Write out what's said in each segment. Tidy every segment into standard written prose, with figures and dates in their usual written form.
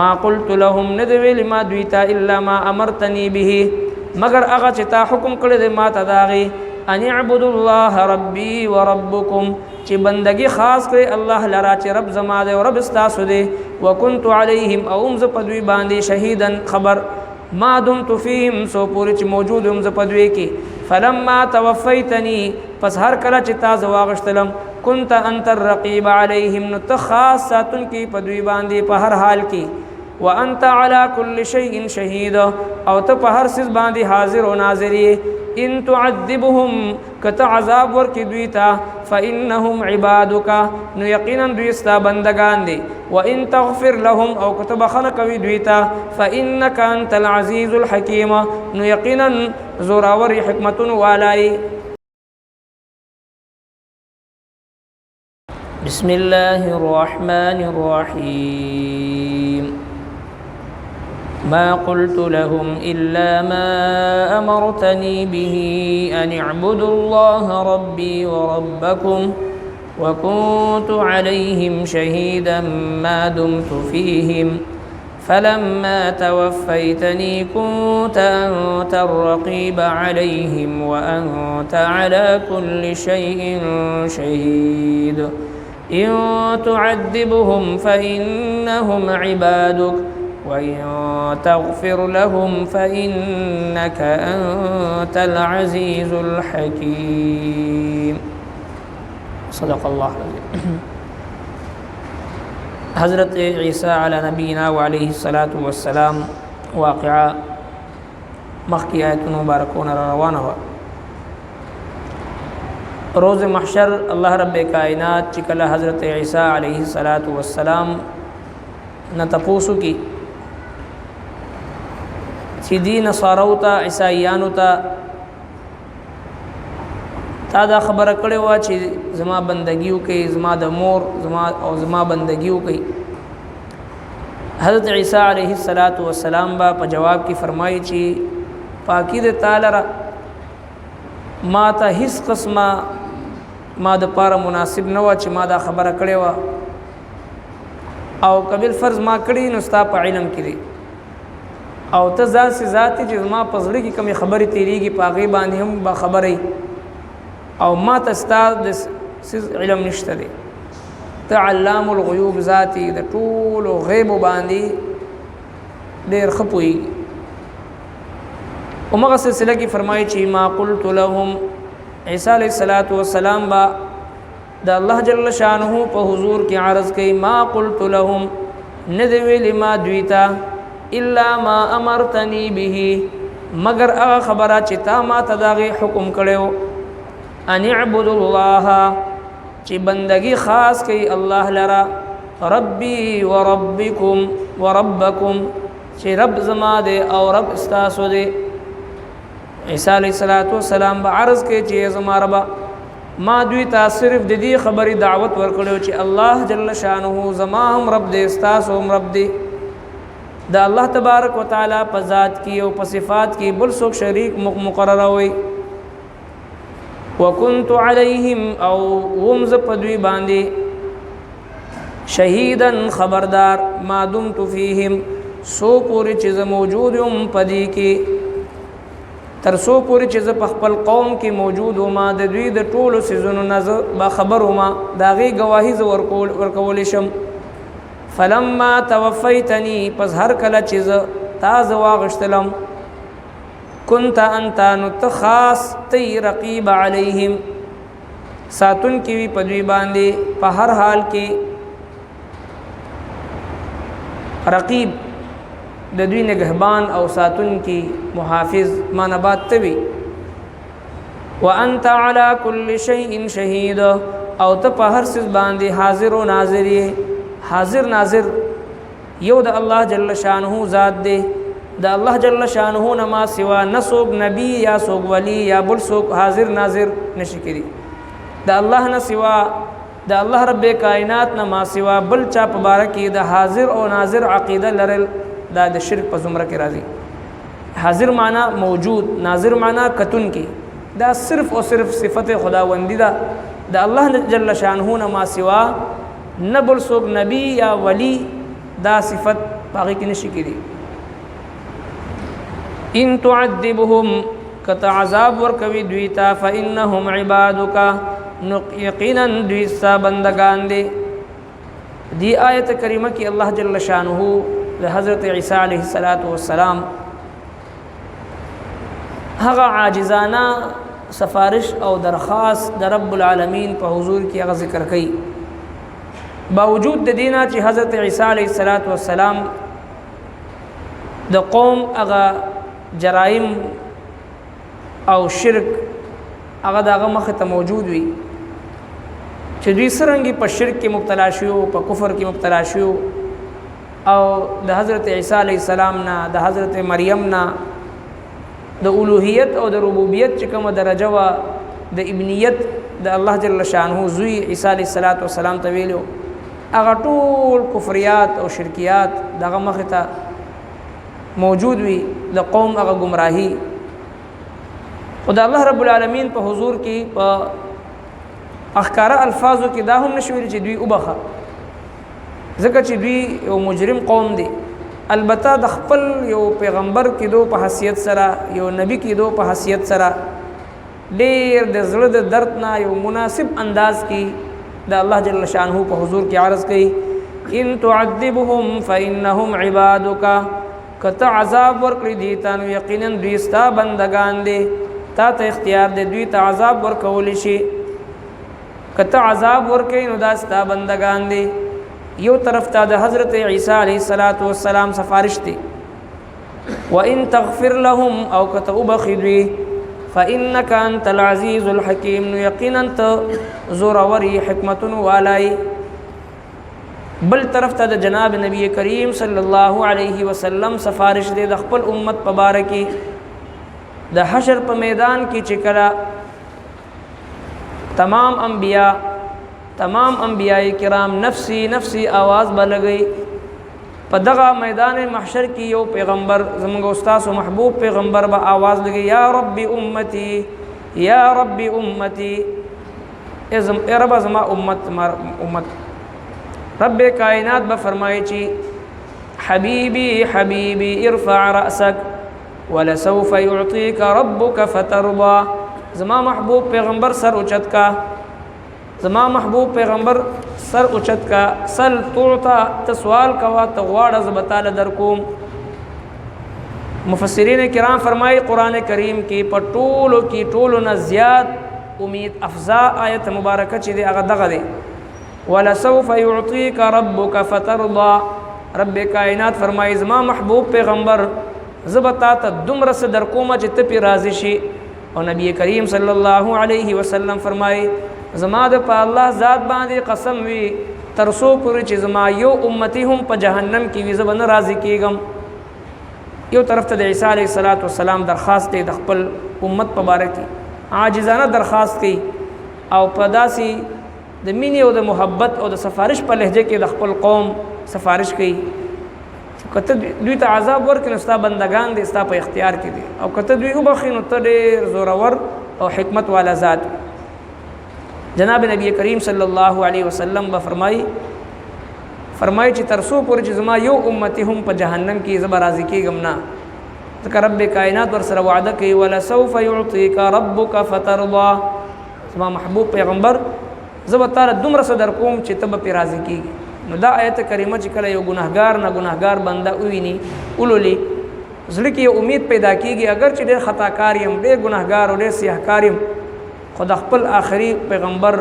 ما قلت لهم ندوی لما دویتا الا ما امرتنی به مگر هغه چې تا حکم کړی دی ما ته داغي ان اعبدوا الله ربي وربكم چې بندگی خاص کړي الله لرا چې رب زما دی او رب استاسو دی وكنت عليهم او هم ز پدوی باندې شهیدن خبر ما دمت فيهم سو پوری چې موجود هم ز پدوی کې فلما توفيتني پس هر کله چې تا زواغشتلم كنت انت الرقيب عليهم نتخاصاتن کی پدوی باندې په هر حال کې وانت على كل شيء شهيد او ته په هر څه باندې حاضر او ناظر ان تعذبهم کته عذاب ورکی دوی ته فانهم عبادك نو یقینا دوی ستا بندگان دي وان تغفر لهم او کته بخنه کوي دوی ته فانك انت العزيز الحكيم نو یقینا زوراور حکمت والای. بسم الله الرحمن الرحيم ما قلت لهم إلا ما أمرتني به أن اعبدوا الله ربي وربكم وكنت عليهم شهيدا ما دمت فيهم فلما توفيتني كنت أنت الرقيب عليهم وأنت على كل شيء شهيد إن تعذبهم فإنهم عبادك وإن تغفر لهم فإنك أنت العزيز الحكيم. صدق الله العظيم. حضرت عیسی علی نبینا وعلیہ الصلاۃ والسلام واقعہ مخکی آیت مبارکون روانه و روز محشر الله رب کائنات چې کله حضرت عیسی علیہ الصلاۃ والسلام نه تپوسو کی چې دین نصارو ته عیسایانو ته تا دا خبره کړې و چې زما بندگیو کوي زما د مور زما بندگیو کوي. حضرت عیسی علیہ الصلاۃ والسلام با په جواب کې فرمایي چې پاکی د تعالی را ما ته هیڅ قسمه ما د پاره مناسب نه و چې ما دا خبره کړې و او قبل فرض ما کړی نو ستا په علم کې دی او ته ذات سے ذاتی چې ما پزړی کې کمی خبرې تیریږي پاغي باندې هم با خبرې او ما تستا د علم نشته دی ته علام الغیوب ذاتی د ټول غیب باندې ډېر خپوي. عمر سلسله کې فرمایي چې ما قلت لهم عیسی علیہ الصلوۃ والسلام با د الله جل شانه په حضور کې عرض کوي ما قلت لهم ندوی لما دویتا الا ما امرتنی به مگر هغه خبره چې تا ما تداغي حکم کړو ان اعبد الله چې بندگی خاص کوي الله لرا ربي وربكم وربكم چې رب زما دے او رب استاسو دے. عیسی علیہ الصلوۃ والسلام به عرض کوي چې زما رب ما دوی ته صرف د دې خبرې دعوت ورکړو چې الله جل شانه زما هم رب دے استاسو هم رب دے. دا الله تبارک وتعالى په ذات کې او په صفات کې بل څوک شریک مقرره وي. وكنت عليهم او ومز پدوی باندې شهیدا خبردار ما دمت فيهم سو پوری چیز موجود هم پدی کې تر سو پوری چیز په خپل قوم کې موجود ما د دوی د ټولو سيزونو نظر با خبر ما داغي گواهی ورکول شم. فلما توفيتني پس هر کله چیز تاز واغشتلم كنت انت نتخاص تی رقیب علیہم ساتن کی وی پدوی باندې په هر حال کې رقیب د دوی نگهبان او ساتن کی محافظ مانبات توی. وانت على كل شيء شهید او ته په هر څه باندې حاضر او ناظر یې. حاضر ناظر یو د الله جل شانه ذات دی دا الله جل شانه نما سوا نسوک نبی یا سوک ولی یا بل سوک حاضر ناظر نشي کړي. دا الله نه سوا دا الله رب کائنات نما سوا بل چا مبارکی دا حاضر او ناظر عقیده لرل دا د شرک په زمره کې راځي. حاضر معنا موجود ناظر معنا کتون کی دا صرف او صرف صفت خداوندی دا دا الله جل شانه نما سوا نه بل سوک نبی یا ولی دا صفت باقي کې نشي کېدی. ان تعذبهم کته عذاب ورکوي دوی ته فانهم عبادک یقینا دوی ستا بندگان دي. دی آیت کریمه کې الله جل شانه د حضرت عیسی علیه السلام هغه عاجزانه سفارش او درخواست د رب العالمین په حضور کې هغه ذکر کړي. باوجود د دینه چې حضرت عیسی علیه السلام د قوم هغه جرایم او شرک هغه دغه مخ ته موجود وي چې دوی سرنګي په شرک کې مبتلا شو په کفر کې مبتلا شو او د حضرت عیسی علیه السلام نه د حضرت مریم نه د اولوهیت او د ربوبیت چې کومه درجه وا د ابنیت د الله جل شانه زوی عیسی علیه السلام ته ویلو هغه ټول کفریات او شرکیات دغه مخ ته موجود وي د قوم هغه گمراهی. خدای الله رب العالمین په حضور کې په اخکاره الفاظو کې دا هم نشویل چې دوی وبخه ځکه چې دوی یو مجرم قوم دي. البته د خپل یو پیغمبر کې دو په حیثیت سره یو نبی کې دو په حیثیت سره ډېر د زړه د درد نه یو مناسب انداز کې د الله جل شانه په حضور کې عرض کړي ان تعذبهم فانهم عبادک کته عذاب ورکړي دي ته نو یقینا دوی ستا بندگان دي. تا ته اختیار دی دوی ته عذاب ورکول شي. کته عذاب ورکړي نو دا ستا بندگان دي. یو طرف ته د حضرت عیسی علیه السلام سفارش دی وان تغفر لهم او کته وبخدوی فانك انت العزيز الحكيم یقینا انت زوروري حکمتون والای. بل طرف ته د جناب نبی کریم صلی الله علیه وسلم سفارش دی د خپل امت په باره کې د حشر په میدان کې چې کله تمام انبیاء کرام نفسی نفسی آواز بلګي په دغه میدان محشر کې یو پیغمبر زموږ استاد او محبوب پیغمبر به آواز لګي یا رب امتی یا رب امتی ای رب زما امت. رب کائنات به فرمایي چې حبیبی حبیبی ارفع رأسك ولسوف يعطيك ربك فترضى. زما محبوب پیغمبر سر اوچت کا زما محبوب پیغمبر سر اوچت کا سل تعطى تسوال کوا تغواړه زبتاله در کوم. مفسرین کرام فرمایي قران کریم کې پټولو کې ټولو نه زیات امید افزا آیت مبارکه چې هغه دغه دی ولسوف يعطيك ربك فترضى. رب کائنات فرمایي زما محبوب پیغمبر زبتا ته دومره څه در کومه چې ته پې راضي شي. او نبی کریم صلی الله علیه وسلم فرمایي زما د په الله ذات باندې قسم وي تر څو پورې چې زما یو امتی هم په جهنم کې وي زه به نه راضي کېږم. یو طرف ته د عیسی علیه السلام درخواست دی د خپل امت په باره کې عاجزانه درخواست کوي او په داسې د مینې او د محبت او د سفارش په لهجه کې د خپل قوم سفارش کوي. کته دوی ته عذاب ورکړي نو ستا بندگان دي ستا په اختیار کې دي او کته دوی وبخي نو ته ډېر زورور او حکمت والا ذات. جناب نبی کریم صلی الله علیه وسلم به فرمایي چې تر څو پورې چې زما یو امتی هم په جهنم کې زه به راضي کېږم نه. ځکه رب کائنات ورسره وعده کوي ولسوف يعطيك ربك فترضى. زما محبوب پیغمبر زه به تاله دومره څه در کوم چې ته به پرې راضي کېږي. نو دا آیت کریمه چې کله یو ګناهګار بنده وویني ولولي زړه کې یو امید پیدا کېږي اگر چې ډېر خطاکار یم ډېر ګناهګار او ډېر سیاهکار یم خو د خپل آخري پیغمبر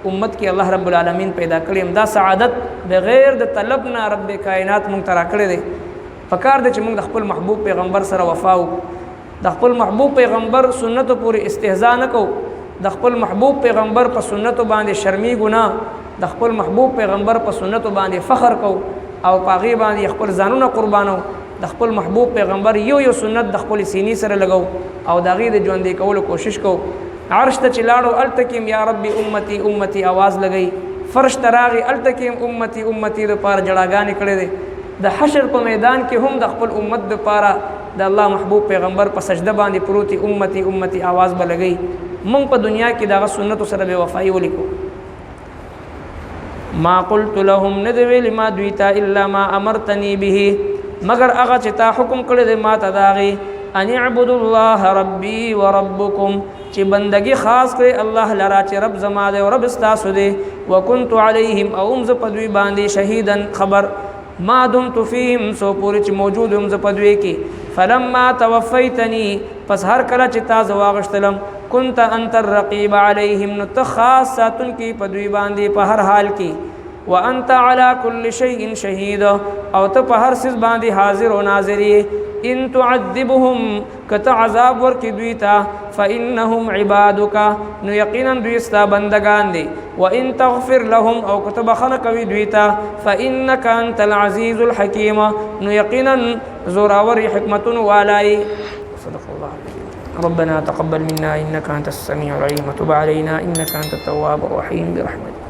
امت کې الله رب العالمین پیدا کړی دا سعادت بغیر د طلب نه رب کائنات مونږ ته راکړی دی. پکار دی چې مونږ د خپل محبوب پیغمبر سره وفا وکړو د خپل محبوب پیغمبر سنتو پورې استهزاء نه کوو د خپل محبوب پیغمبر په سنتو باندې شرمیږو نه د خپل محبوب پیغمبر په سنتو باندې فخر کو او پاغي باندې خپل ځانونه قربانو د خپل محبوب پیغمبر یو سنت د خپل سینې سره لګاو او دغه د ژوندې کولو کوشش کو. عرش ته چلاړو التکیم یا رب امتی امتی आवाज لګئی فرش تراغي التکیم امتی امتی د پاره جړاګانې کړې دي. د حشر په میدان کې هم د خپل امت د پاره د الله محبوب پیغمبر په سجده باندې پروتي امتی امتی आवाज بلګئی. مونږ په دنیا کې دغه سنت سره بے وفایي ولیکو. ما قلت لهم ندوی لما دویتا الا ما امرتنی به مگر هغه چې تا حکم کړی دی ما ته د هغې ان اعبدوا الله ربي وربكم چې بندگی خاص کړئ الله لرا چې رب زما دی او رب ستاسو دی وكنت عليهم او هم زه په دوی باندې شهیدا خبر ما دمت فيهم سو پورې چې موجود هم زه په دوی کې فلما توفیتنی پس هر کله چې تا زه واغشتلم كنت انت الرقیب علیهم نو ته خاص ساتونکي په دوی باندې په هر حال کې وانت على كل شيء شهید او ته په هر څه باندې حاضر او ناظر یې ان تعذبهم کته عذاب ورکی دوی ته فانهم عبادك نو یقینا دوی ستا بندگان دي وان تغفر لهم او کته بخنه کوي دوی ته فانك انت العزيز الحكيم نو یقینا زوراور حکمتون والای صدق الله ربنا تقبل منا انك انت السميع العليم وتب علينا انك انت التواب الرحيم برحمتك